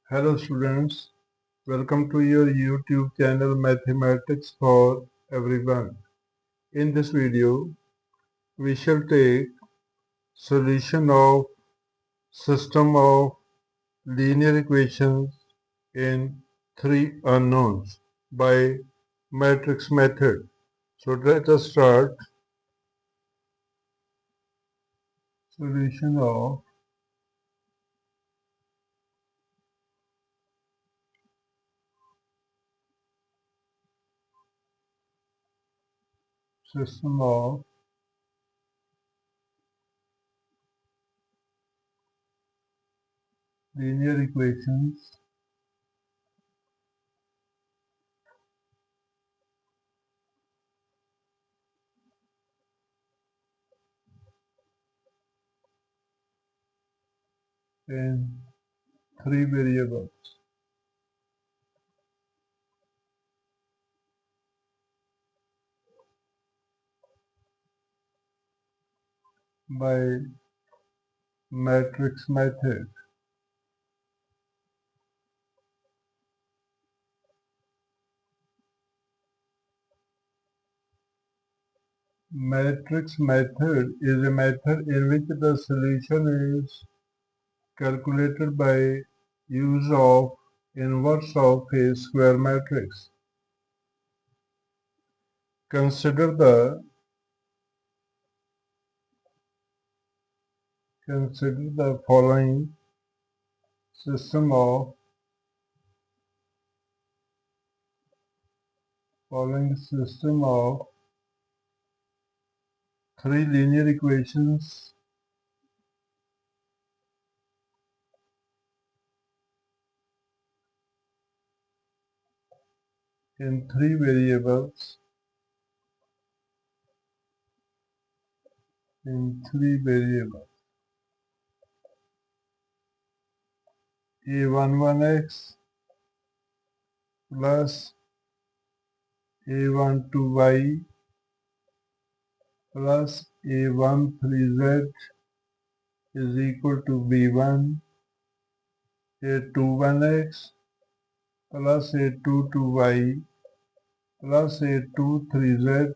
Hello students, welcome to your YouTube channel Mathematics for Everyone. In this video, we shall take solution of system of linear equations in three unknowns by matrix method. So let us start solution of system of linear equations in three variables by matrix method. Matrix method is a method in which the solution is calculated by use of inverse of a square matrix. Consider the following system of three linear equations in three variables a11x plus a12y plus a13z is equal to b1, a21x plus a22y plus a23z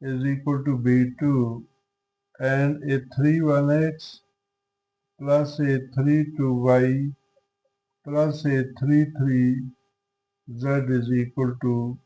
is equal to b2, and a31x plus a32y plus a33z is equal to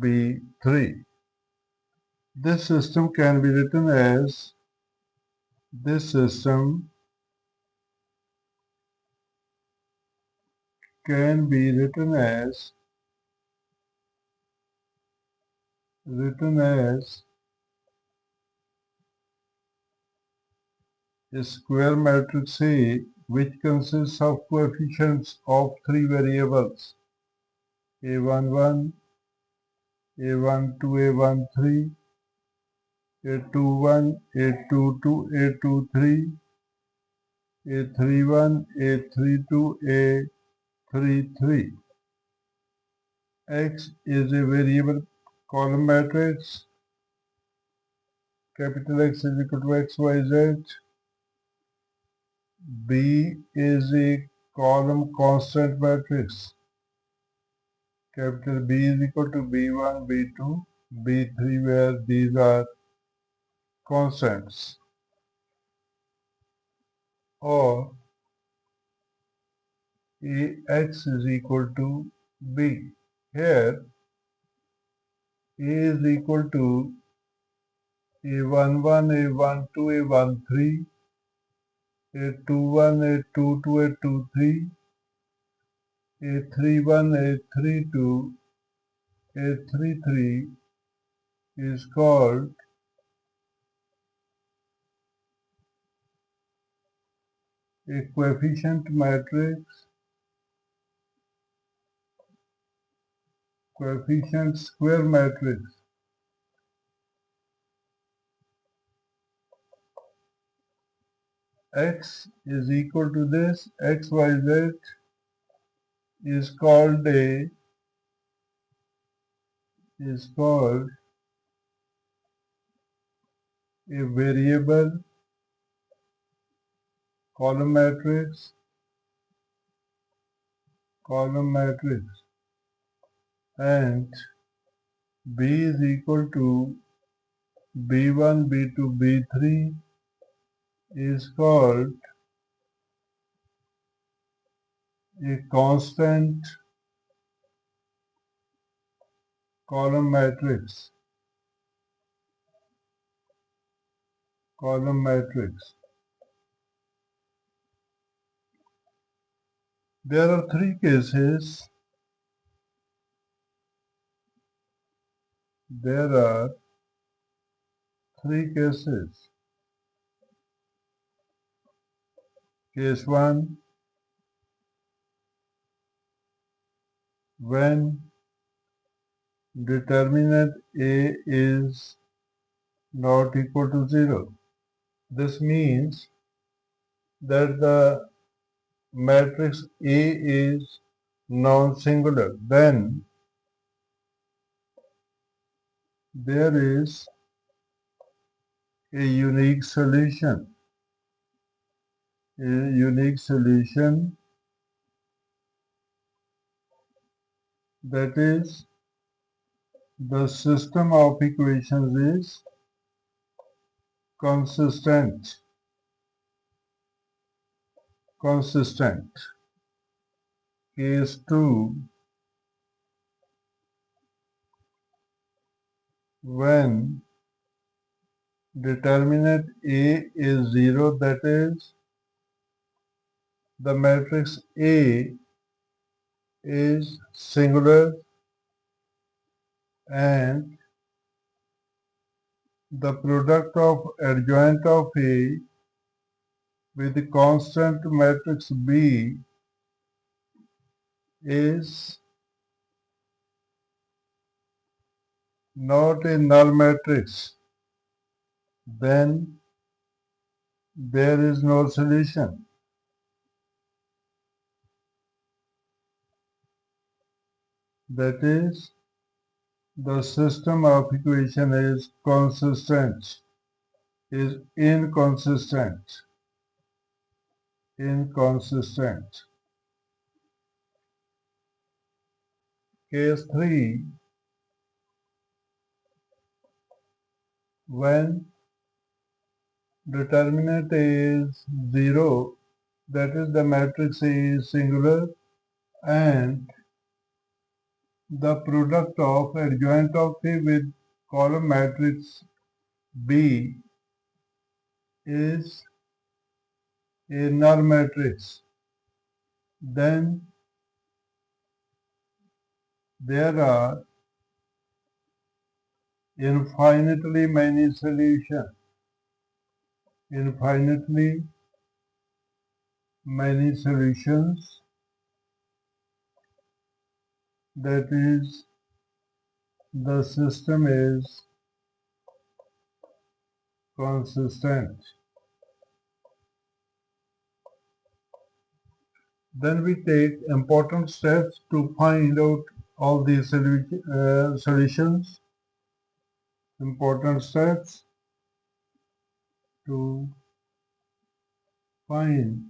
b3. This system can be written as this system can be written as a square matrix A which consists of coefficients of three variables a11, a12, a13, a21, a22, a23, a31, a32, a33. X is a variable column matrix. Capital X is equal to X, Y, Z. B is a column constant matrix. Capital B is equal to B1, B2, B3, where these are constants. Or Ax is equal to B. Here A is equal to A11, A12, A13, A21, A22, A23, A31, A32, A33 is called a coefficient square matrix. X is equal to this, X, Y, Z is called a variable column matrix. column matrix and B is equal to B1, B2, B3 is called a constant column matrix. Column matrix. There are three cases. There are three cases. Case 1, when determinant A is not equal to 0. This means that the matrix A is non-singular. Then there is a unique solution. A unique solution, that is, the system of equations is consistent. Consistent. Case 2, when determinant A is 0, that is, the matrix A is singular and the product of adjoint of A with the constant matrix B is not a null matrix, then there is no solution. That is, the system of equation is consistent, is inconsistent. Inconsistent. Case 3, when determinant is 0, that is, the matrix A is singular and the product of adjoint of A with column matrix B is a null matrix, then there are infinitely many solutions. Infinitely many solutions, that is, the system is consistent. Then we take important steps to find out all these solutions. Important steps to find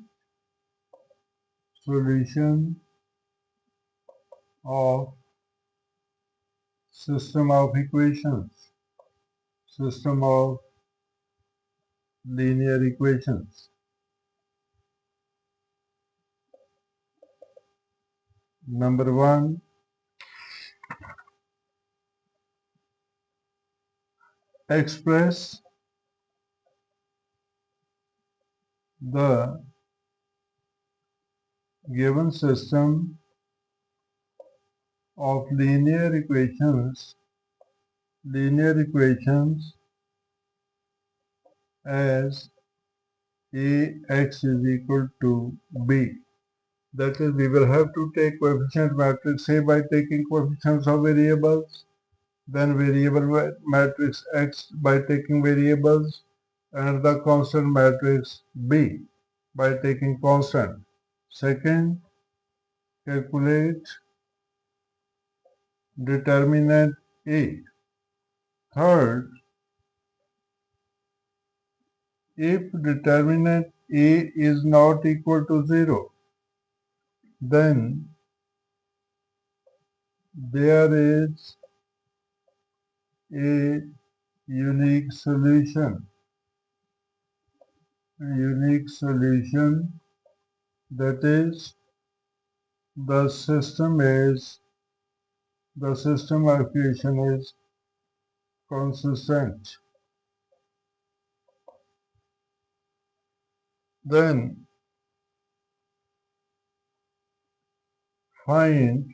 solution of system of equations, system of linear equations. Number 1, express the given system of linear equations as Ax is equal to B. That is, we will have to take coefficient matrix A by taking coefficients of variables, then variable matrix X by taking variables, and the constant matrix B by taking constant. Second, calculate determinant A. Third, if determinant A is not equal to 0, then there is a unique solution. A unique solution, that is, the system of equation is consistent. Then find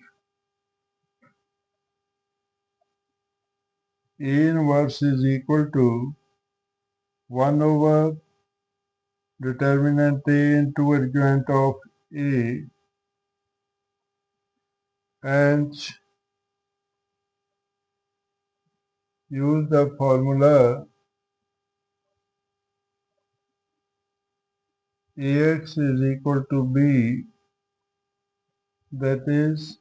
A inverse is equal to 1 over determinant A into adjoint of A, and use the formula Ax is equal to B, that is,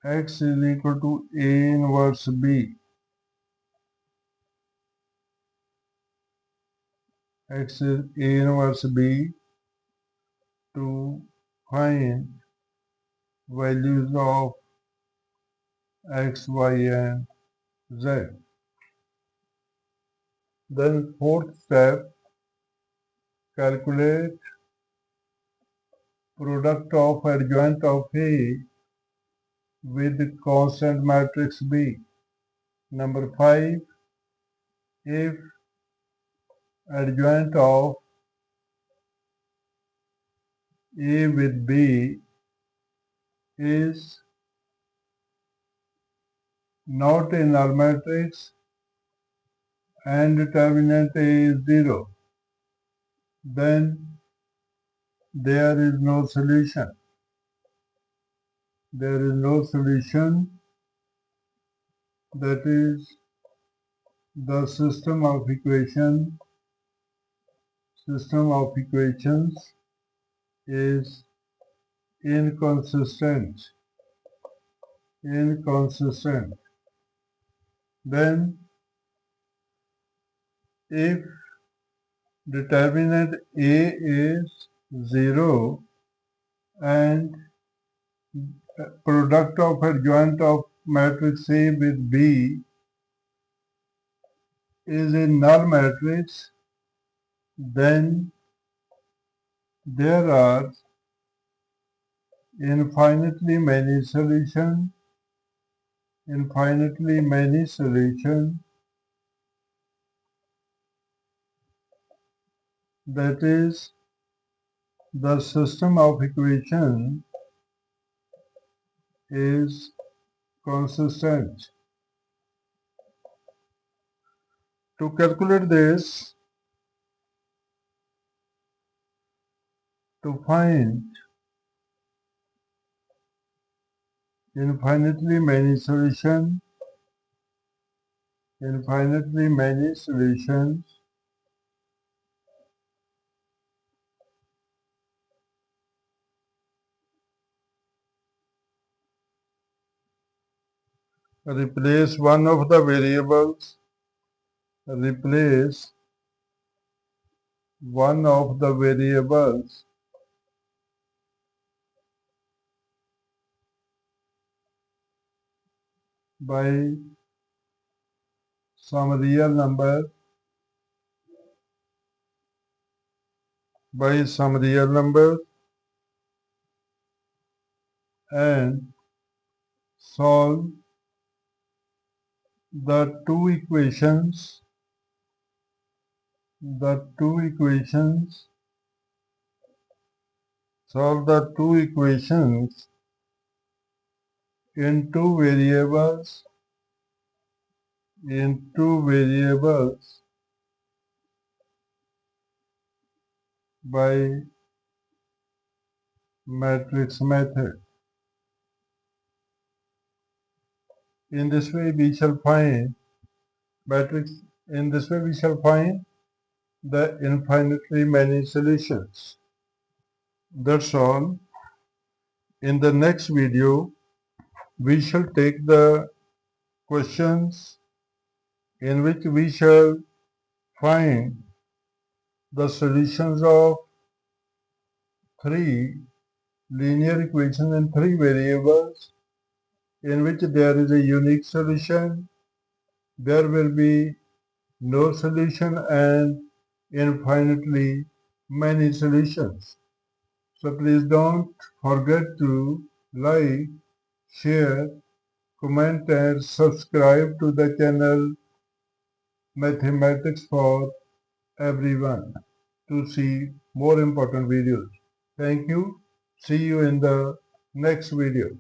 x is equal to A inverse B. X is A inverse B to find values of x, y, and z. Then fourth step, calculate product of adjoint of A with constant matrix B. Number 5, if adjoint of A with B is not a null matrix and determinant A is 0, then there is no solution. There is no solution, that is, the system of equations is inconsistent. Then if determinant A is 0 and product of adjoint of matrix A with B is a null matrix, then there are infinitely many solutions, that is, the system of equation is consistent. To calculate this, to find infinitely many solutions, replace one of the variables, by some real number, and solve the two equations, in two variables by matrix method. In this way we shall find the infinitely many solutions. That's all. In the next video, we shall take the questions in which we shall find the solutions of three linear equations in three variables in which there is a unique solution, there will be no solution and infinitely many solutions. So please don't forget to like, share, comment and subscribe to the channel Mathematics for Everyone to see more important videos. Thank you. See you in the next video.